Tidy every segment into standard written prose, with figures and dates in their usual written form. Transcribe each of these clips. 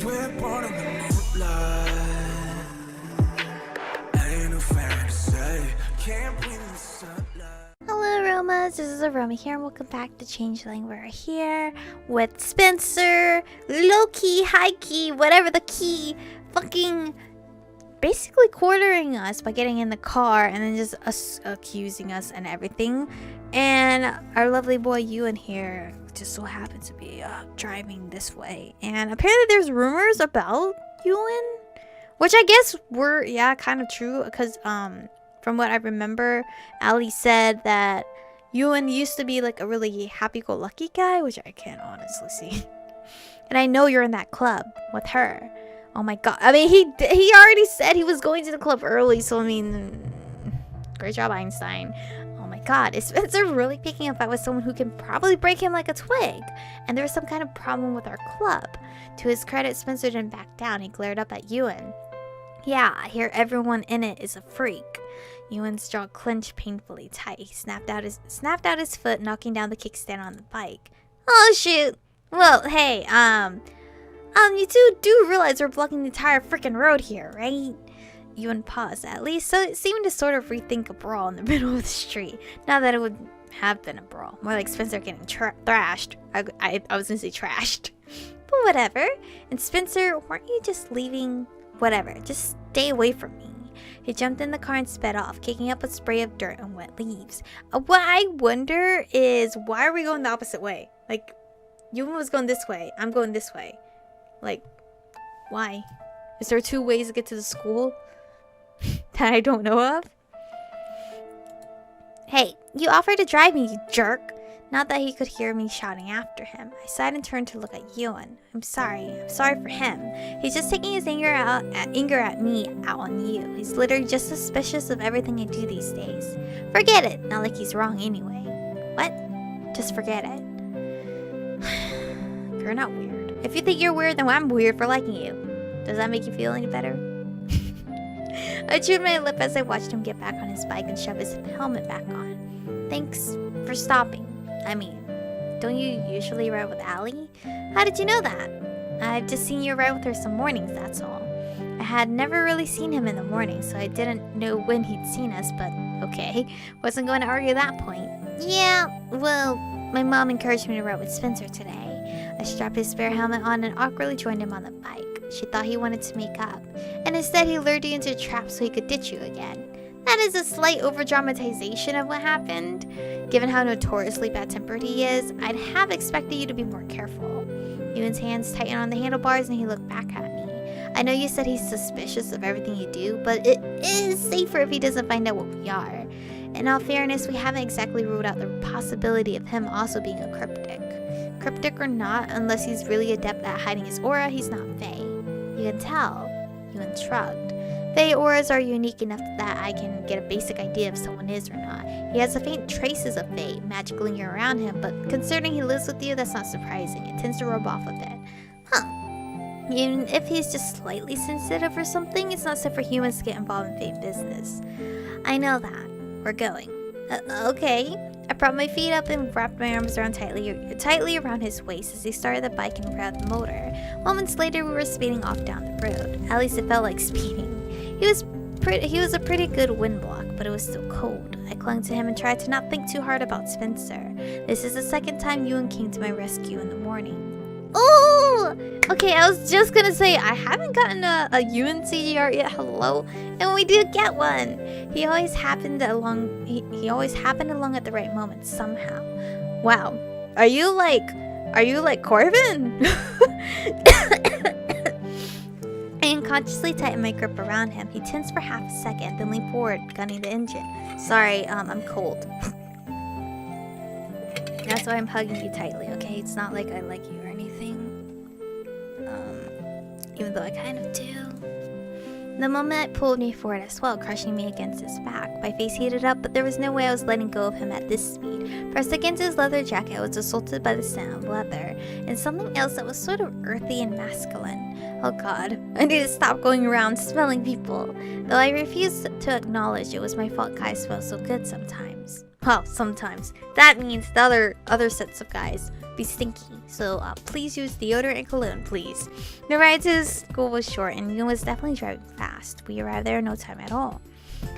We're born in the moonlight. Ain't no fantasy. Can't breathe in the sunlight. Hello Aromas, this is Aromie here and welcome back to Changeling. We're here with Spencer, low-key, high-key, whatever the key, fucking basically cornering us by getting in the car and then just accusing us and everything. And our lovely boy Ewan here just so happens to be driving this way. And apparently there's rumors about Ewan, which I guess were, kind of true because from what I remember, Ali said that Ewan used to be like a really happy-go-lucky guy, which I can't honestly see. And I know you're in that club with her. Oh my god. I mean, he already said he was going to the club early, so I mean, great job, Einstein. Oh my god, is Spencer really picking a fight with someone who can probably break him like a twig? And there's some kind of problem with our club. To his credit, Spencer didn't back down. He glared up at Ewan. Yeah, I hear everyone in it is a freak. Ewan's jaw clenched painfully tight. He snapped out his foot, knocking down the kickstand on the bike. Oh shoot! Well, hey, you two do realize we're blocking the entire freaking road here, right? Ewan paused, at least, so it seemed to sort of rethink a brawl in the middle of the street. Not that it would have been a brawl, more like Spencer getting thrashed. I was gonna say trashed, but whatever. And Spencer, weren't you just leaving? Whatever, just stay away from me. He jumped in the car and sped off, kicking up a spray of dirt and wet leaves. What I wonder is, why are we going the opposite way? Like, Ewan was going this way, I'm going this way. Like, why? Is there two ways to get to the school that I don't know of? Hey, you offered to drive me, you jerk. Not that he could hear me shouting after him. I sighed and turned to look at Ewan. I'm sorry for him. He's just taking his anger at me out on you. He's literally just suspicious of everything I do these days. Forget it. Not like he's wrong anyway. What? Just forget it. You're not weird. If you think you're weird, then I'm weird for liking you. Does that make you feel any better? I chewed my lip as I watched him get back on his bike and shove his helmet back on. Thanks for stopping. I mean, don't you usually ride with Ali? How did you know that? I've just seen you ride with her some mornings, that's all. I had never really seen him in the morning, so I didn't know when he'd seen us, but okay. Wasn't going to argue that point. Yeah, well, my mom encouraged me to ride with Spencer today. I strapped his spare helmet on and awkwardly joined him on the bike. She thought he wanted to make up, and instead he lured you into a trap so he could ditch you again. That is a slight over-dramatization of what happened. Given how notoriously bad-tempered he is, I'd have expected you to be more careful. Ewan's hands tightened on the handlebars and he looked back at me. I know you said he's suspicious of everything you do, but it is safer if he doesn't find out what we are. In all fairness, we haven't exactly ruled out the possibility of him also being a cryptic. Cryptic or not, unless he's really adept at hiding his aura, he's not Fae. You can tell. Ewan shrugged. Fae auras are unique enough that I can get a basic idea if someone is or not. He has the faint traces of Fae magic lingering around him, but considering he lives with you, that's not surprising. It tends to rub off a bit. Huh. Even if he's just slightly sensitive or something, it's not safe for humans to get involved in Fae business. I know that. We're going. Okay. I propped my feet up and wrapped my arms around tightly around his waist as he started the bike and revved the motor. Moments later, we were speeding off down the road. At least it felt like speeding. He was a pretty good wind block, but it was still cold. I clung to him and tried to not think too hard about Spencer. This is the second time Ewan came to my rescue in the morning. Oh! Okay, I was just gonna say, I haven't gotten a Ewan CGR yet, hello? And we do get one! He always happened along at the right moment, somehow. Wow. Are you like Corbin? I unconsciously tightened my grip around him. He tensed for half a second, then leaned forward, gunning the engine. Sorry, I'm cold. That's why I'm hugging you tightly, okay? It's not like I like you or anything. Even though I kind of do. The moment pulled me forward as well, crushing me against his back. My face heated up, but there was no way I was letting go of him at this speed. Pressed against his leather jacket, I was assaulted by the scent of leather, and something else that was sort of earthy and masculine. Oh god, I need to stop going around smelling people. Though I refused to acknowledge it was my fault guys smell so good sometimes. Well, sometimes. That means the other sets of guys be stinky. So please use deodorant and cologne, please. The ride to school was short and Ewan was definitely driving fast. We arrived there in no time at all.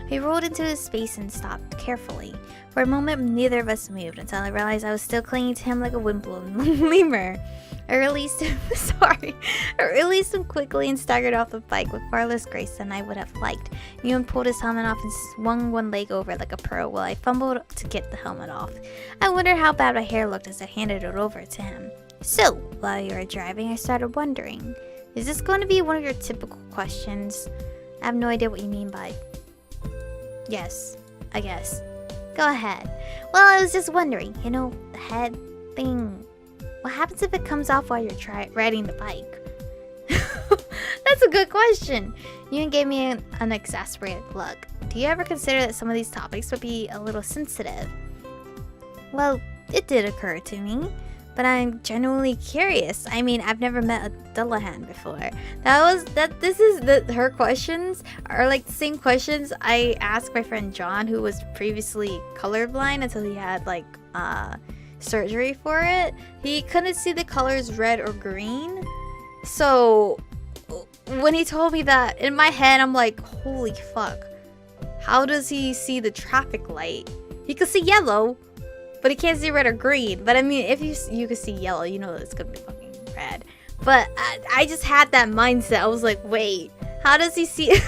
He rolled into his space and stopped carefully. For a moment, neither of us moved until I realized I was still clinging to him like a windblown lemur. I released him, I released him quickly and staggered off the bike with far less grace than I would have liked. Ewan pulled his helmet off and swung one leg over like a pro while I fumbled to get the helmet off. I wondered how bad my hair looked as I handed it over to him. So, while you were driving, I started wondering, is this going to be one of your typical questions? I have no idea what you mean by... Yes, I guess. Go ahead. Well, I was just wondering, you know, the head thing. What happens if it comes off while you're riding the bike? That's a good question. Ewan gave me an exasperated look. Do you ever consider that some of these topics would be a little sensitive? Well, it did occur to me, but I'm genuinely curious. I mean, I've never met a Dullahan before. Her questions are like the same questions I asked my friend John, who was previously colorblind until he had like surgery for it. He couldn't see the colors red or green. So when he told me that, in my head I'm like, holy fuck, how does he see the traffic light? He could see yellow, but he can't see red or green. But I mean, if you could see yellow, you know it's gonna be fucking red. But I just had that mindset. I was like, wait, how does he see?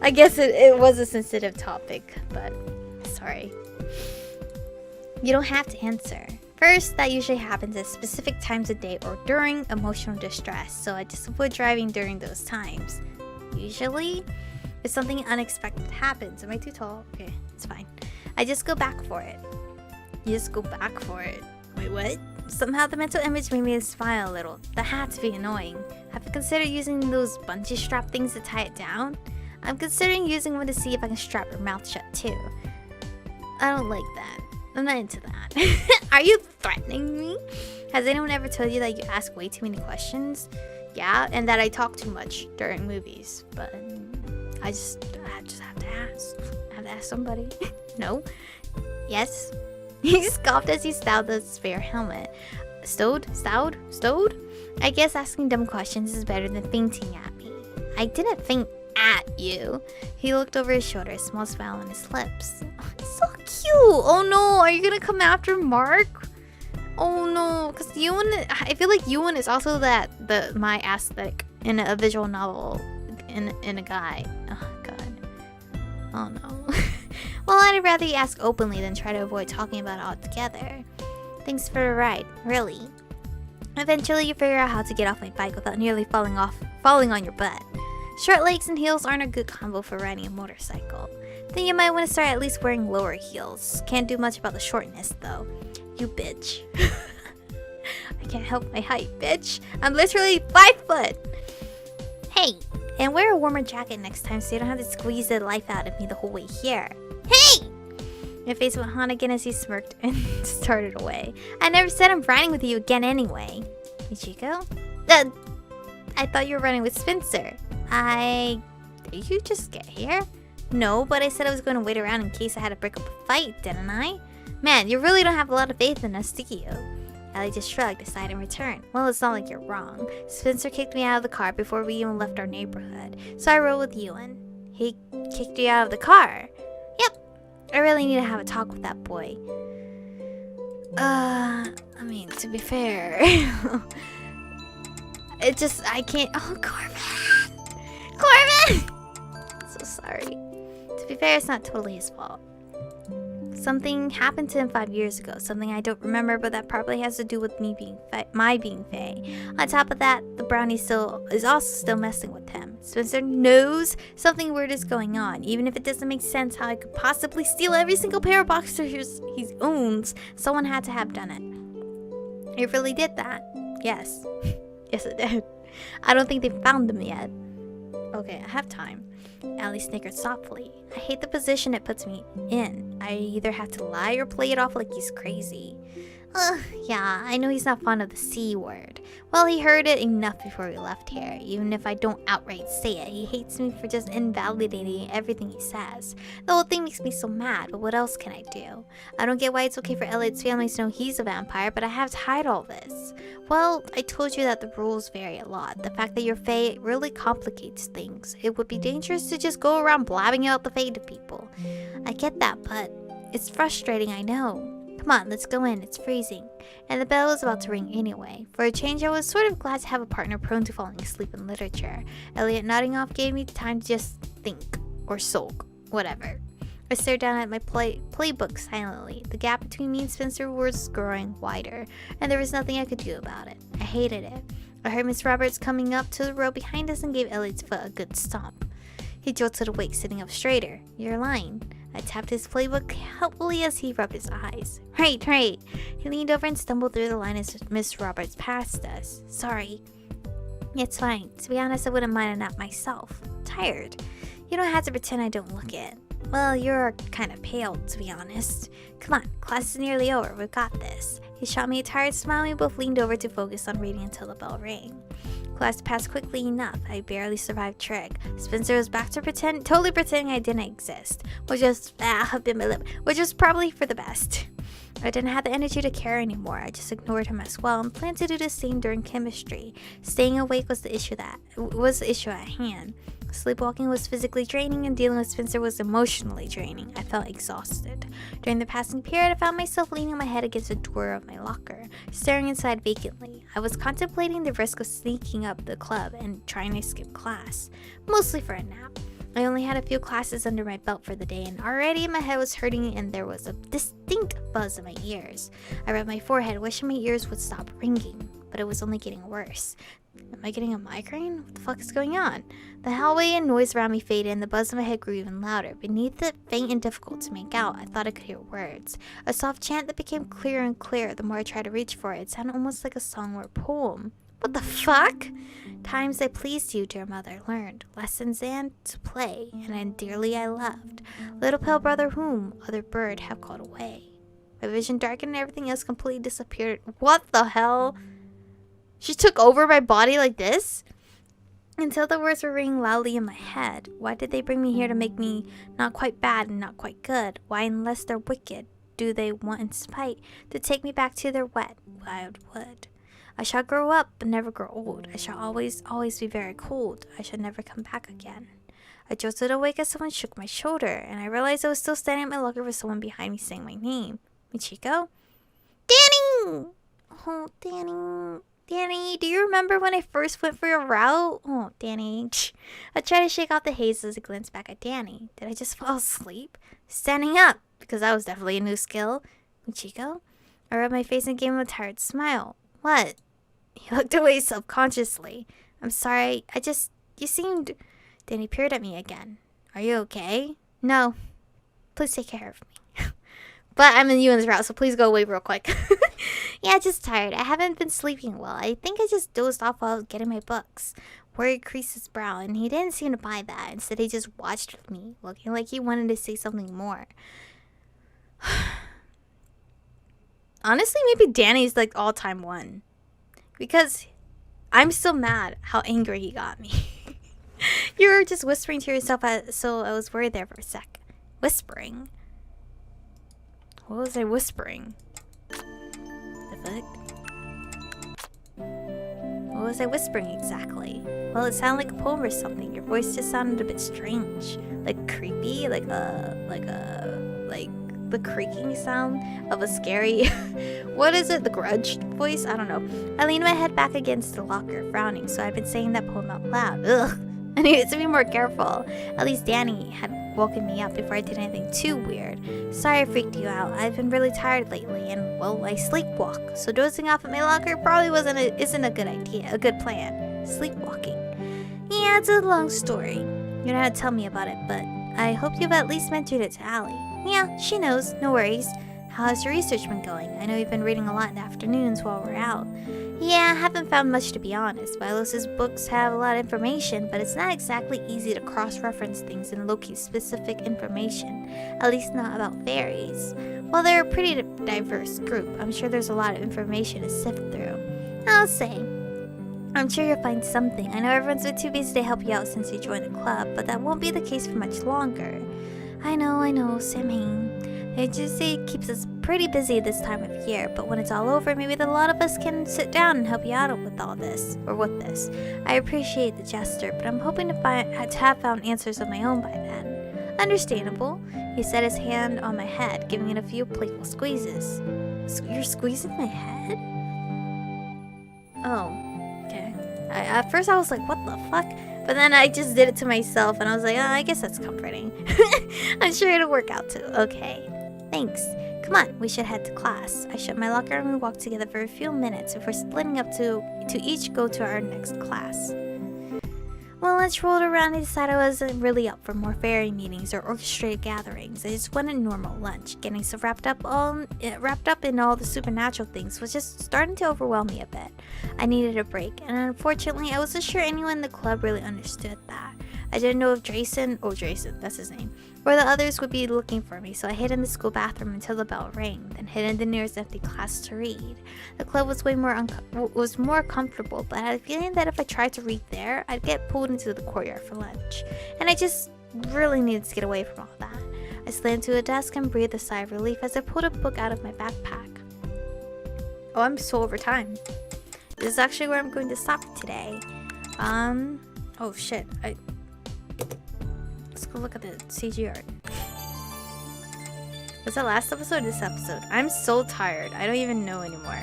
I guess it was a sensitive topic, but sorry. You don't have to answer. First, that usually happens at specific times of day or during emotional distress, so I just avoid driving during those times. Usually, if something unexpected happens. Am I too tall? Okay, it's fine. I just go back for it. You just go back for it. Wait, what? Somehow the mental image made me smile a little. That had to be annoying. Have you considered using those bungee strap things to tie it down? I'm considering using one to see if I can strap your mouth shut too. I don't like that. I'm not into that. Are you threatening me? Has anyone ever told you that you ask way too many questions? Yeah, and that I talk too much during movies. But I just have to ask. I have to ask somebody. No? Yes? He scoffed as he stowed the spare helmet. Stowed? I guess asking dumb questions is better than fainting at me. I didn't faint at you. He looked over his shoulder, a small smile on his lips. So cute. Oh no, are you gonna come after Mark? Oh no, because Ewan, I feel like Ewan is also my aesthetic in a visual novel in a guy. Oh god. Oh no. Well, I'd rather you ask openly than try to avoid talking about it altogether. Thanks for the ride, really. Eventually you figure out how to get off my bike without nearly falling on your butt. Short legs and heels aren't a good combo for riding a motorcycle. Then you might want to start at least wearing lower heels. Can't do much about the shortness though. You bitch. I can't help my height, bitch. I'm literally 5 foot. Hey, and wear a warmer jacket next time so you don't have to squeeze the life out of me the whole way here. Hey! My face went hot again as he smirked and started away. I never said I'm riding with you again anyway. Michiko? I thought you were running with Spencer. Did you just get here? No, but I said I was going to wait around in case I had to break up a fight, didn't I? Man, you really don't have a lot of faith in us, do you? Ellie just shrugged aside in return. Well, it's not like you're wrong. Spencer kicked me out of the car before we even left our neighborhood, so I rode with Ewan. He kicked you out of the car? Yep. I really need to have a talk with that boy. I mean, to be fair... I can't... Oh, Corbin! So sorry. To be fair, it's not totally his fault. Something happened to him 5 years ago. Something I don't remember, but that probably has to do with me being Faye. On top of that, the brownie is also still messing with him. Spencer knows something weird is going on, even if it doesn't make sense how I could possibly steal every single pair of boxers he owns. Someone had to have done it. It really did that. Yes. Yes, it did. I don't think they found them yet. Okay, I have time. Allie snickered softly. I hate the position it puts me in. I either have to lie or play it off like he's crazy. Yeah, I know he's not fond of the C word. Well, he heard it enough before we left here. Even if I don't outright say it, he hates me for just invalidating everything he says. The whole thing makes me so mad, but what else can I do? I don't get why it's okay for Elliot's family to know he's a vampire, but I have to hide all this. Well, I told you that the rules vary a lot. The fact that you're Fae really complicates things. It would be dangerous to just go around blabbing out the Fae to people. I get that, but it's frustrating, I know. Come on, let's go in. It's freezing. And the bell was about to ring anyway. For a change, I was sort of glad to have a partner prone to falling asleep in literature. Elliot nodding off gave me time to just think. Or sulk. Whatever. I stared down at my playbook silently. The gap between me and Spencer was growing wider, and there was nothing I could do about it. I hated it. I heard Miss Roberts coming up to the row behind us and gave Elliot's foot a good stomp. He jolted awake, sitting up straighter. You're lying. I tapped his playbook helpfully as he rubbed his eyes. Right. He leaned over and stumbled through the line as Miss Roberts passed us. Sorry. It's fine. To be honest, I wouldn't mind a nap myself. Tired. You don't have to pretend I don't look it. Well, you're kind of pale, to be honest. Come on, class is nearly over. We've got this. He shot me a tired smile and we both leaned over to focus on reading until the bell rang. Class passed quickly enough. I barely survived trig. Spencer was back to totally pretending I didn't exist, which was probably for the best. I didn't have the energy to care anymore. I just ignored him as well and planned to do the same during chemistry. Staying awake was the issue at hand. Sleepwalking was physically draining and dealing with Spencer was emotionally draining. I felt exhausted. During the passing period, I found myself leaning my head against the door of my locker, staring inside vacantly. I was contemplating the risk of sneaking up the club and trying to skip class, mostly for a nap. I only had a few classes under my belt for the day and already my head was hurting and there was a distinct buzz in my ears. I rubbed my forehead, wishing my ears would stop ringing, but it was only getting worse. Am I getting a migraine? What the fuck is going on? The hallway and noise around me faded and the buzz in my head grew even louder. Beneath it, faint and difficult to make out, I thought I could hear words. A soft chant that became clearer and clearer the more I tried to reach for it. It sounded almost like a song or a poem. What the fuck? Times I pleased you, dear mother, learned lessons and to play, and dearly I loved. Little pale brother whom other bird have called away. My vision darkened and everything else completely disappeared. What the hell? She took over my body like this? Until the words were ringing loudly in my head. Why did they bring me here to make me not quite bad and not quite good? Why, unless they're wicked, do they want in spite to take me back to their wet, wild wood? I shall grow up, but never grow old. I shall always be very cold. I shall never come back again. I jolted awake as someone shook my shoulder, and I realized I was still standing at my locker with someone behind me saying my name. Michiko? Danny! Oh, Danny. Danny, do you remember when I first went for your route? Oh, Danny. I tried to shake off the haze as I glanced back at Danny. Did I just fall asleep? Standing up, because that was definitely a new skill. Michiko? I rubbed my face and gave him a tired smile. What? He looked away subconsciously. I'm sorry, you seemed... Danny peered at me again. Are you okay? No. Please take care of me. But I'm in Ewan's route, so please go away real quick. Yeah, just tired. I haven't been sleeping well. I think I just dozed off while I was getting my books. Worry creased his brow, and he didn't seem to buy that. Instead, he just watched me, looking like he wanted to say something more. Honestly, maybe Danny's like all-time one. Because I'm still mad how angry he got me. You were just whispering to yourself, so I was worried there for a sec. Whispering? What was I whispering? The fuck? What was I whispering exactly? Well, it sounded like a poem or something. Your voice just sounded a bit strange. Like creepy, like the creaking sound of a scary... What is it? The Grudge voice? I don't know. I leaned my head back against the locker, frowning, so I'd been saying that poem out loud. Ugh. I needed to be more careful. At least Danny had woken me up before I did anything too weird. Sorry I freaked you out. I've been really tired lately, and, well, I sleepwalk. So dozing off at my locker probably isn't a good idea, a good plan. Sleepwalking. Yeah, it's a long story. You don't have to tell me about it, but I hope you've at least mentioned it to Allie. Yeah, she knows. No worries. How has your research been going? I know you've been reading a lot in the afternoons while we're out. Yeah, I haven't found much to be honest. Vilos's books have a lot of information, but it's not exactly easy to cross-reference things and locate specific information. At least not about fairies. Well, they're a pretty diverse group. I'm sure there's a lot of information to sift through. I'll say. I'm sure you'll find something. I know everyone's been too busy to help you out since you joined the club, but that won't be the case for much longer. I know, Samhain. They just say it keeps us pretty busy this time of year, but when it's all over, maybe a lot of us can sit down and help you out with all this, or with this. I appreciate the gesture, but I'm hoping to have found answers of my own by then. Understandable. He set his hand on my head, giving it a few playful squeezes. You're squeezing my head? Oh, okay. At first I was like, what the fuck? But then I just did it to myself, and I was like, oh, I guess that's comforting. I'm sure it'll work out too. Okay. Thanks. Come on, we should head to class. I shut my locker and we walked together for a few minutes before splitting up to each go to our next class. When lunch rolled around, I decided I wasn't really up for more fairy meetings or orchestrated gatherings. I just wanted normal lunch. Getting so wrapped up in all the supernatural things was just starting to overwhelm me a bit. I needed a break, and unfortunately, I wasn't sure anyone in the club really understood that. I didn't know if Drayson, that's his name, or the others would be looking for me, so I hid in the school bathroom until the bell rang, then hid in the nearest empty class to read. The club was was more comfortable, but I had a feeling that if I tried to read there, I'd get pulled into the courtyard for lunch, and I just really needed to get away from all that. I slid into a desk and breathed a sigh of relief as I pulled a book out of my backpack. Oh, I'm so over time. This is actually where I'm going to stop today. Oh shit, let's go look at the CG art. Was that last episode or this episode? I'm so tired. I don't even know anymore.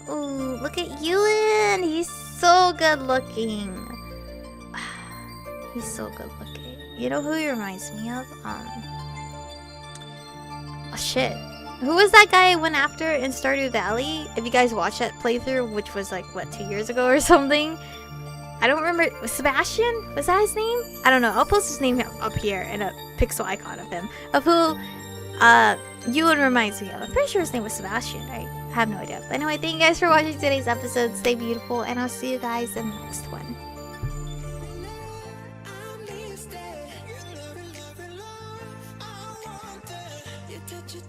Ooh, look at Ewan. He's so good looking. He's so good looking. You know who he reminds me of? Oh shit. Who was that guy I went after in Stardew Valley? If you guys watched that playthrough, which was like, what, 2 years ago or something? I don't remember. Sebastian? Was that his name? I don't know. I'll post his name up here and a pixel icon of him. Of who Ewan reminds me of. I'm pretty sure his name was Sebastian. I have no idea. But anyway, thank you guys for watching today's episode. Stay beautiful, and I'll see you guys in the next one. You touch it,